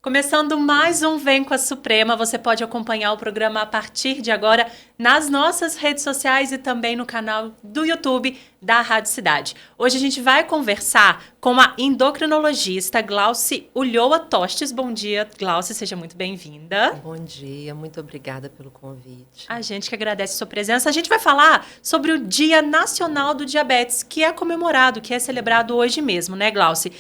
Começando mais um Vem com a Suprema, você pode acompanhar o programa a partir de agora nas nossas redes sociais e também no canal do YouTube da Rádio Cidade. Hoje a gente vai conversar com a endocrinologista Glauci Ulloa Tostes. Bom dia, Glauci, seja muito bem-vinda. Bom dia, muito obrigada pelo convite. A gente que agradece a sua presença. A gente vai falar sobre o Dia Nacional do Diabetes, que é comemorado, que é celebrado hoje mesmo, né, Glauci?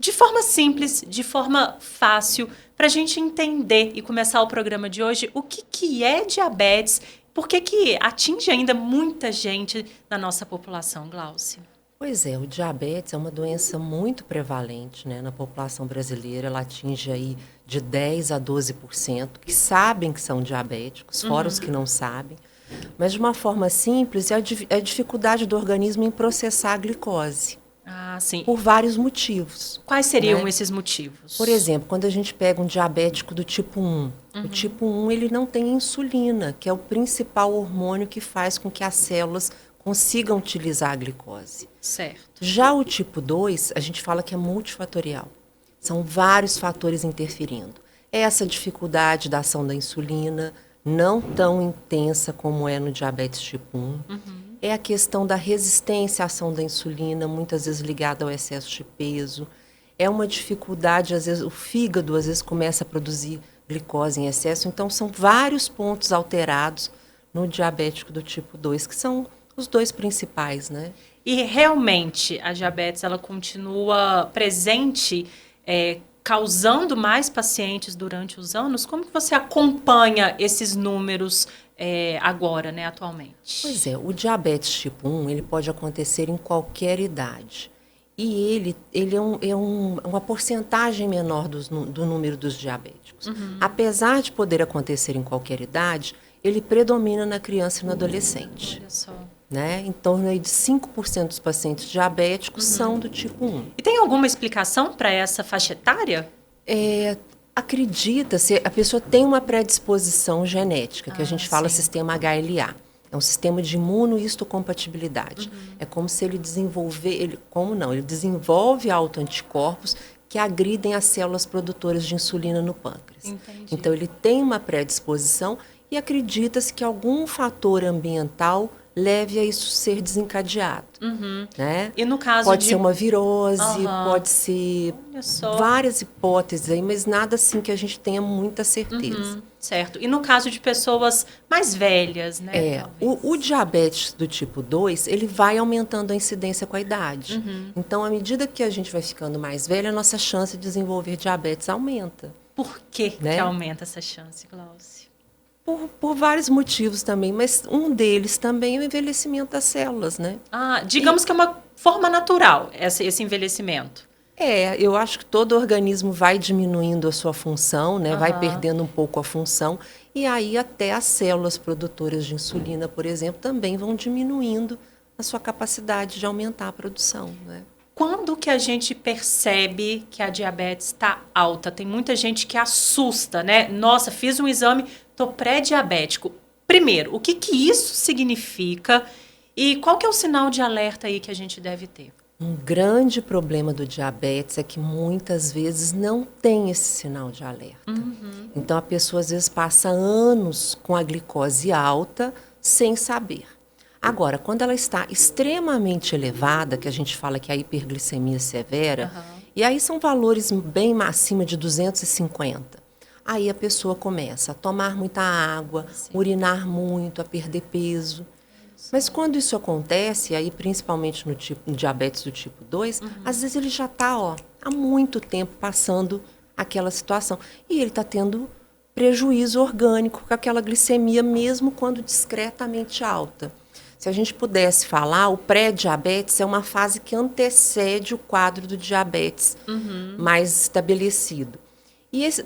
De forma simples, de forma fácil, para a gente entender e começar o programa de hoje, o que é diabetes, por que atinge ainda muita gente na nossa população, Glauci? Pois é, o diabetes é uma doença muito prevalente, né, na população brasileira. Ela atinge aí de 10 a 12% que sabem que são diabéticos, fora os que não sabem. Mas de uma forma simples, é a dificuldade do organismo em processar a glicose. Ah, sim. Por vários motivos. Quais seriam né? esses motivos? Por exemplo, quando a gente pega um diabético do tipo 1, o tipo 1 ele não tem insulina, que é o principal hormônio que faz com que as células consigam utilizar a glicose. Certo. Já o tipo 2, a gente fala que é multifatorial. São vários fatores interferindo. É essa dificuldade da ação da insulina, não tão intensa como é no diabetes tipo 1. É a questão da resistência à ação da insulina, muitas vezes ligada ao excesso de peso. É uma dificuldade, às vezes o fígado às vezes começa a produzir glicose em excesso. Então são vários pontos alterados no diabético do tipo 2, que são os dois principais, né? E realmente a diabetes ela continua presente, causando mais pacientes durante os anos? Como que você acompanha esses números agora, né, atualmente? Pois é, o diabetes tipo 1 ele pode acontecer em qualquer idade. E ele é uma porcentagem menor do número dos diabéticos. Apesar de poder acontecer em qualquer idade, ele predomina na criança e no adolescente. Olha só. Né? Em torno aí de 5% dos pacientes diabéticos são do tipo 1. E tem alguma explicação para essa faixa etária? Acredita-se, a pessoa tem uma predisposição genética, que a gente fala sistema HLA. É um sistema de imunohistocompatibilidade. É como se ele ele desenvolve autoanticorpos que agridem as células produtoras de insulina no pâncreas. Entendi. Então, ele tem uma predisposição e acredita-se que algum fator ambiental leve a isso ser desencadeado. Né? E no caso pode ser uma virose, pode ser Olha só. várias hipóteses aí, mas nada assim que a gente tenha muita certeza. Certo. E no caso de pessoas mais velhas, né? O diabetes do tipo 2, ele vai aumentando a incidência com a idade. Então, à medida que a gente vai ficando mais velha, a nossa chance de desenvolver diabetes aumenta. Por que aumenta essa chance, Glauci? Por vários motivos também, mas um deles também é o envelhecimento das células, né? Digamos que é uma forma natural esse envelhecimento. Eu acho que todo organismo vai diminuindo a sua função, né? Vai perdendo um pouco a função. E aí até as células produtoras de insulina, por exemplo, também vão diminuindo a sua capacidade de aumentar a produção, né? Quando que a gente percebe que a diabetes está alta? Tem muita gente que assusta, né? Nossa, fiz um exame, estou pré-diabético. Primeiro, o que isso significa e qual que é o sinal de alerta aí que a gente deve ter? Um grande problema do diabetes é que muitas vezes não tem esse sinal de alerta. Então a pessoa às vezes passa anos com a glicose alta sem saber. Agora, quando ela está extremamente elevada, que a gente fala que é a hiperglicemia severa, e aí são valores bem acima de 250. Aí a pessoa começa a tomar muita água, urinar muito, a perder peso. Mas quando isso acontece, aí principalmente no diabetes do tipo 2, às vezes ele já está há muito tempo passando aquela situação. E ele está tendo prejuízo orgânico com aquela glicemia, mesmo quando discretamente alta. Se a gente pudesse falar, o pré-diabetes é uma fase que antecede o quadro do diabetes mais estabelecido.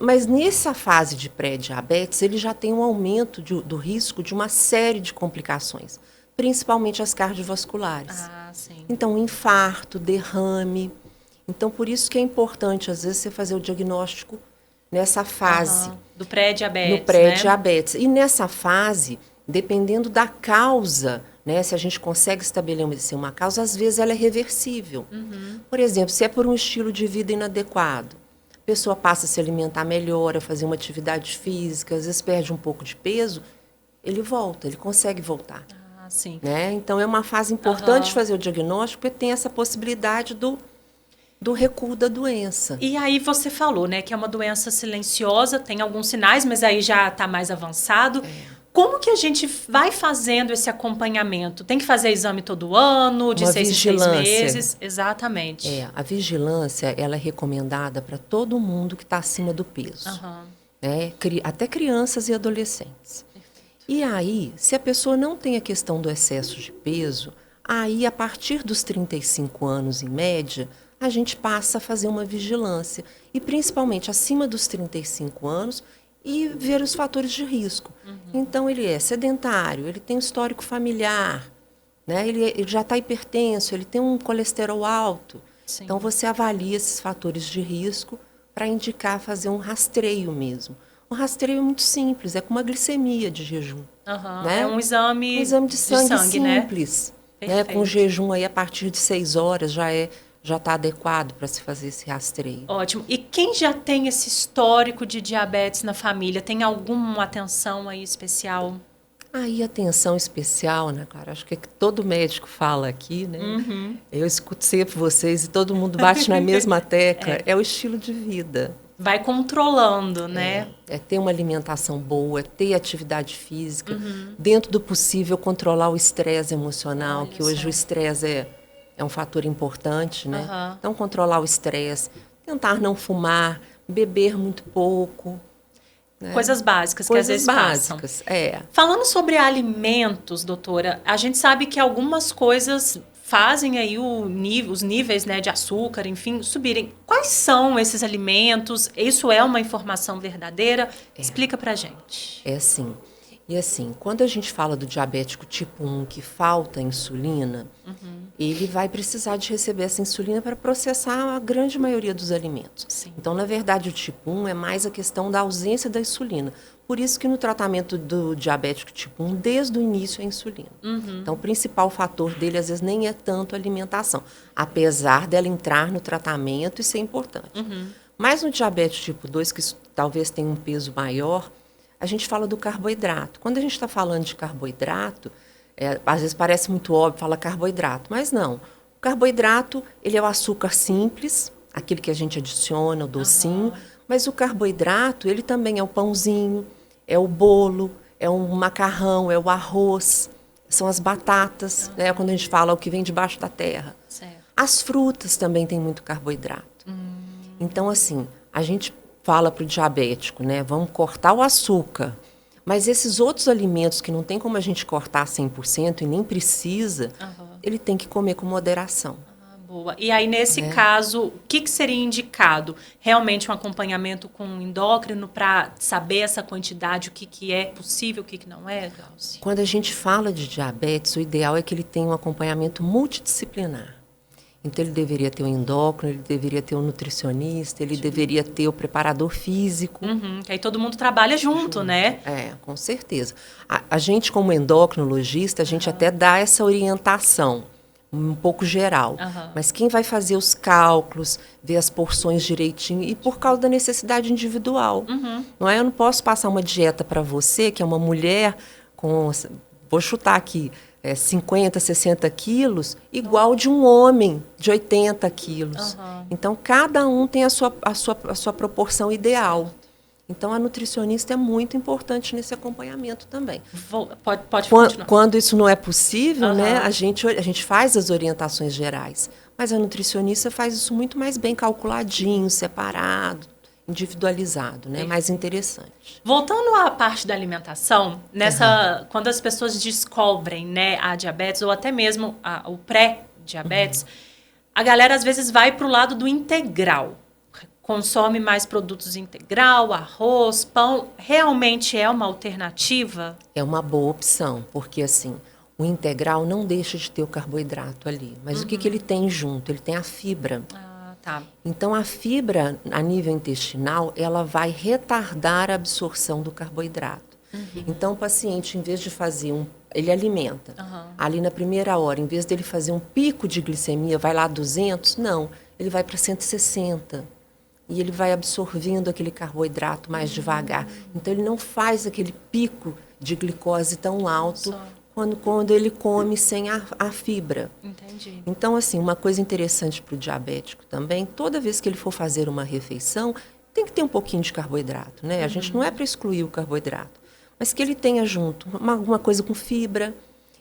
Mas nessa fase de pré-diabetes, ele já tem um aumento do risco de uma série de complicações, principalmente as cardiovasculares. Sim. Então, infarto, derrame. Então, por isso que é importante, às vezes, você fazer o diagnóstico nessa fase. Do pré-diabetes, No pré-diabetes. E nessa fase, dependendo da causa, né, se a gente consegue estabelecer uma causa, às vezes ela é reversível. Por exemplo, se é por um estilo de vida inadequado, a pessoa passa a se alimentar melhor, a fazer uma atividade física, às vezes perde um pouco de peso, ele volta, ele consegue voltar. Ah, sim. Né? Então, é uma fase importante de fazer o diagnóstico, porque tem essa possibilidade do recuo da doença. E aí você falou, né, que é uma doença silenciosa, tem alguns sinais, mas aí já está mais avançado. Como que a gente vai fazendo esse acompanhamento? Tem que fazer exame todo ano, de 6 em 6 meses? Exatamente. A vigilância, ela é recomendada para todo mundo que está acima do peso. Né? Até crianças e adolescentes. E aí, se a pessoa não tem a questão do excesso de peso, aí a partir dos 35 anos, em média, a gente passa a fazer uma vigilância. E principalmente acima dos 35 anos, e ver os fatores de risco. Então, ele é sedentário, ele tem um histórico familiar, né? Ele já está hipertenso, ele tem um colesterol alto. Sim. Então, você avalia esses fatores de risco para indicar fazer um rastreio mesmo. Um rastreio é muito simples, é com uma glicemia de jejum. Né? É um exame de sangue simples. Né? Com jejum aí a partir de 6 horas já está adequado para se fazer esse rastreio. Ótimo. E quem já tem esse histórico de diabetes na família, tem alguma atenção aí especial? Aí, atenção especial, né, Clara? Acho que todo médico fala aqui, né? Eu escuto sempre vocês e todo mundo bate na mesma tecla. É o estilo de vida. Vai controlando, né? É ter uma alimentação boa, é ter atividade física. Dentro do possível, controlar o estresse emocional, que hoje o estresse é um fator importante, né? Então, controlar o estresse, tentar não fumar, beber muito pouco. Né? Coisas básicas que às vezes passam. Falando sobre alimentos, doutora, a gente sabe que algumas coisas fazem aí os níveis, né, de açúcar, enfim, subirem. Quais são esses alimentos? Isso é uma informação verdadeira? Explica pra gente. É sim. E assim, quando a gente fala do diabético tipo 1 que falta insulina, ele vai precisar de receber essa insulina para processar a grande maioria dos alimentos. Sim. Então, na verdade, o tipo 1 é mais a questão da ausência da insulina. Por isso que no tratamento do diabético tipo 1, desde o início é a insulina. Então, o principal fator dele, às vezes, nem é tanto a alimentação, apesar dela entrar no tratamento e ser importante. Mas no diabetes tipo 2, que talvez tenha um peso maior, a gente fala do carboidrato. Quando a gente está falando de carboidrato, às vezes parece muito óbvio, fala carboidrato, mas não. O carboidrato, ele é o açúcar simples, aquele que a gente adiciona, o docinho, mas o carboidrato, ele também é o pãozinho, é o bolo, é o macarrão, é o arroz, são as batatas, né, quando a gente fala o que vem debaixo da terra. Certo. As frutas também têm muito carboidrato. Então, assim, a gente fala para o diabético, né? Vamos cortar o açúcar. Mas esses outros alimentos que não tem como a gente cortar 100% e nem precisa, ele tem que comer com moderação. Boa. E aí, nesse caso, o que seria indicado? Realmente um acompanhamento com um endócrino para saber essa quantidade, o que é possível, o que não é, Glauci? Quando a gente fala de diabetes, o ideal é que ele tenha um acompanhamento multidisciplinar. Então, ele deveria ter um endócrino, ele deveria ter um nutricionista, ele deveria ter o preparador físico. Que aí todo mundo trabalha junto, né? Com certeza. A gente, como endocrinologista, a gente até dá essa orientação, um pouco geral. Mas quem vai fazer os cálculos, ver as porções direitinho, e por causa da necessidade individual. Não é? Eu não posso passar uma dieta para você, que é uma mulher com, vou chutar aqui, 50, 60 quilos, igual de um homem de 80 quilos. Então, cada um tem a sua proporção ideal. Então, a nutricionista é muito importante nesse acompanhamento também. Pode continuar. Quando isso não é possível, né, a gente faz as orientações gerais. Mas a nutricionista faz isso muito mais bem calculadinho, separado, individualizado, né? Mais interessante. Voltando à parte da alimentação, quando as pessoas descobrem, né, a diabetes ou até mesmo o pré-diabetes, a galera às vezes vai para o lado do integral. Consome mais produtos integral, arroz, pão. Realmente é uma alternativa? É uma boa opção, porque assim, o integral não deixa de ter o carboidrato ali. Mas o que ele tem junto? Ele tem a fibra. Tá. Então, a fibra, a nível intestinal, ela vai retardar a absorção do carboidrato. Então, o paciente, em vez de fazer ele alimenta. Ali na primeira hora, em vez dele fazer um pico de glicemia, vai lá a 200, não, ele vai para 160. e ele vai absorvendo aquele carboidrato mais devagar. Então, ele não faz aquele pico de glicose tão alto quando ele come sem a fibra. Entendi. Então, assim, uma coisa interessante para o diabético também, toda vez que ele for fazer uma refeição, tem que ter um pouquinho de carboidrato, né? A gente não é para excluir o carboidrato, mas que ele tenha junto alguma coisa com fibra.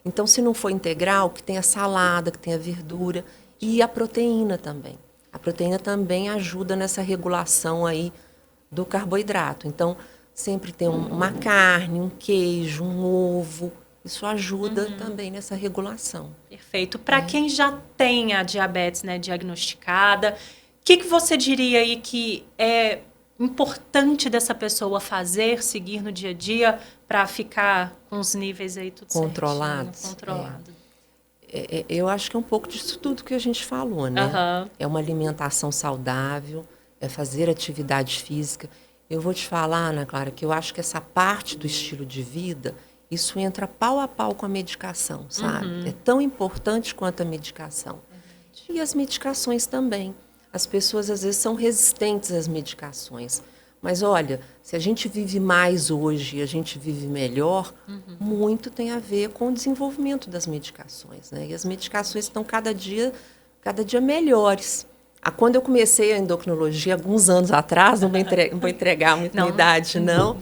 Então, se não for integral, que tenha salada, que tenha verdura e a proteína também. A proteína também ajuda nessa regulação aí do carboidrato. Então, sempre tem uma carne, um queijo, um ovo. Isso ajuda também nessa regulação. Perfeito. Para quem já tem a diabetes, né, diagnosticada, o que você diria aí que é importante dessa pessoa fazer, seguir no dia a dia, para ficar com os níveis aí tudo Controlados. certinho, controlado? Eu acho que é um pouco disso tudo que a gente falou, né? Aham. É uma alimentação saudável, é fazer atividade física. Eu vou te falar, Ana Clara, que eu acho que essa parte do estilo de vida, isso entra pau a pau com a medicação, sabe? É tão importante quanto a medicação. E as medicações também. As pessoas, às vezes, são resistentes às medicações. Mas, olha, se a gente vive mais hoje e a gente vive melhor, muito tem a ver com o desenvolvimento das medicações, né? E as medicações estão cada dia melhores. Quando eu comecei a endocrinologia, alguns anos atrás, não vou entregar muito minha idade, não.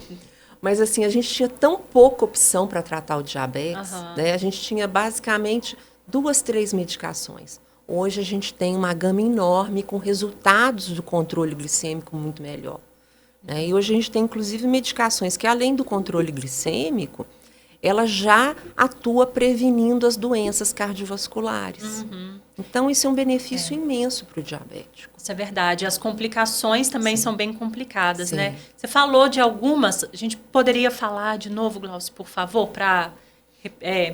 Mas, assim, a gente tinha tão pouca opção para tratar o diabetes, né? A gente tinha, basicamente, 2, 3 medicações. Hoje, a gente tem uma gama enorme com resultados do controle glicêmico muito melhor. Né? E hoje a gente tem, inclusive, medicações que, além do controle glicêmico, ela já atua prevenindo as doenças cardiovasculares. Então, isso é um benefício imenso para o diabético. Isso é verdade. As complicações também são bem complicadas, Sim. né? Você falou de algumas, a gente poderia falar de novo, Glaucio, por favor, para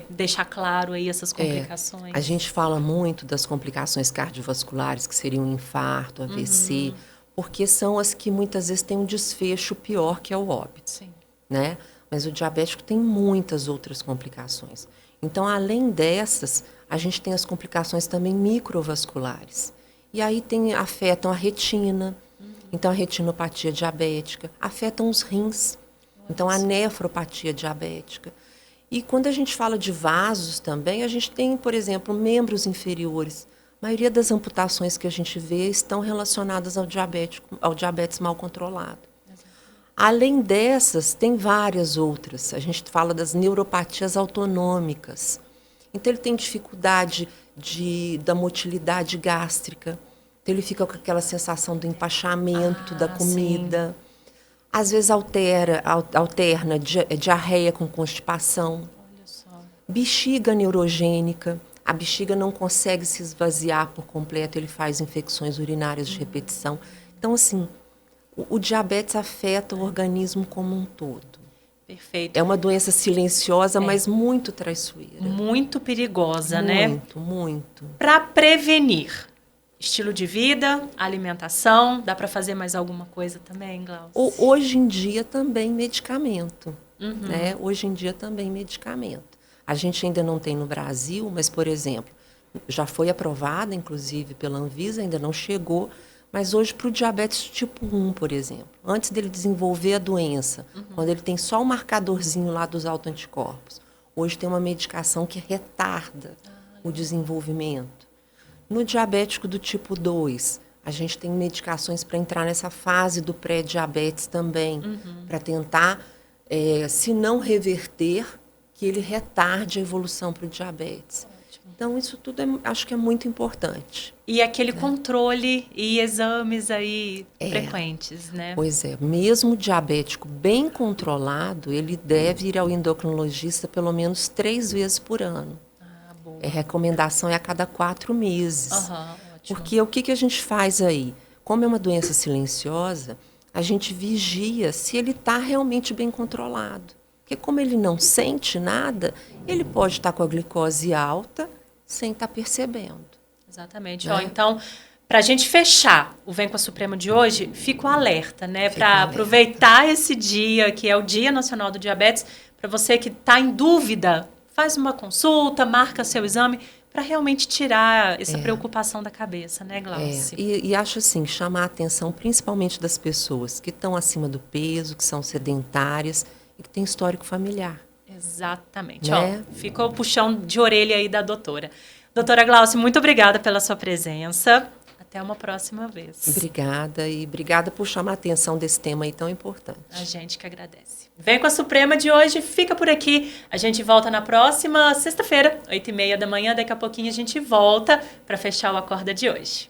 deixar claro aí essas complicações. A gente fala muito das complicações cardiovasculares, que seriam infarto, AVC, porque são as que muitas vezes têm um desfecho pior, que é o óbito. Sim. Né? Mas o diabético tem muitas outras complicações. Então, além dessas, a gente tem as complicações também microvasculares. E aí afetam a retina, então a retinopatia diabética, afetam os rins, então a nefropatia diabética. E quando a gente fala de vasos também, a gente tem, por exemplo, membros inferiores. A maioria das amputações que a gente vê estão relacionadas ao diabetes mal controlado. Além dessas, tem várias outras. A gente fala das neuropatias autonômicas. Então, ele tem dificuldade da motilidade gástrica. Então, ele fica com aquela sensação do empachamento da comida. Sim. Às vezes, alterna diarreia com constipação. Olha só. Bexiga neurogênica. A bexiga não consegue se esvaziar por completo. Ele faz infecções urinárias de repetição. Então, assim, o diabetes afeta o organismo como um todo. Perfeito. É uma doença silenciosa, mas muito traiçoeira. Muito perigosa, né? Muito, muito. Para prevenir, estilo de vida, alimentação, dá para fazer mais alguma coisa também, Glaucio? Hoje em dia também medicamento. Né? Hoje em dia também medicamento. A gente ainda não tem no Brasil, mas, por exemplo, já foi aprovada, inclusive, pela Anvisa, ainda não chegou. Mas hoje, para o diabetes tipo 1, por exemplo, antes dele desenvolver a doença, quando ele tem só o marcadorzinho lá dos autoanticorpos, hoje tem uma medicação que retarda o desenvolvimento. No diabético do tipo 2, a gente tem medicações para entrar nessa fase do pré-diabetes também, para tentar, se não reverter, que ele retarde a evolução para o diabetes. Então, isso tudo acho que é muito importante. E aquele controle e exames aí frequentes, né? Pois é. Mesmo o diabético bem controlado, ele deve ir ao endocrinologista pelo menos 3 vezes por ano. Boa. A recomendação é a cada 4 meses. Ótimo. Porque o que a gente faz aí? Como é uma doença silenciosa, a gente vigia se ele está realmente bem controlado. Porque como ele não sente nada, ele pode estar com a glicose alta sem estar percebendo. Exatamente. Né? Então, para a gente fechar o Vem com a Suprema de hoje, fica o alerta, né? Para aproveitar esse dia, que é o Dia Nacional do Diabetes, para você que está em dúvida, faz uma consulta, marca seu exame, para realmente tirar essa preocupação da cabeça, né, Glauci? E acho assim, chamar a atenção principalmente das pessoas que estão acima do peso, que são sedentárias e que têm histórico familiar. Exatamente. Né? Ó, ficou o puxão de orelha aí da doutora. Doutora Glauci, muito obrigada pela sua presença. Até uma próxima vez. Obrigada e obrigada por chamar a atenção desse tema aí tão importante. A gente que agradece. Vem com a Suprema de hoje, fica por aqui. A gente volta na próxima sexta-feira, 8h30 da manhã. Daqui a pouquinho a gente volta para fechar o Acorda de hoje.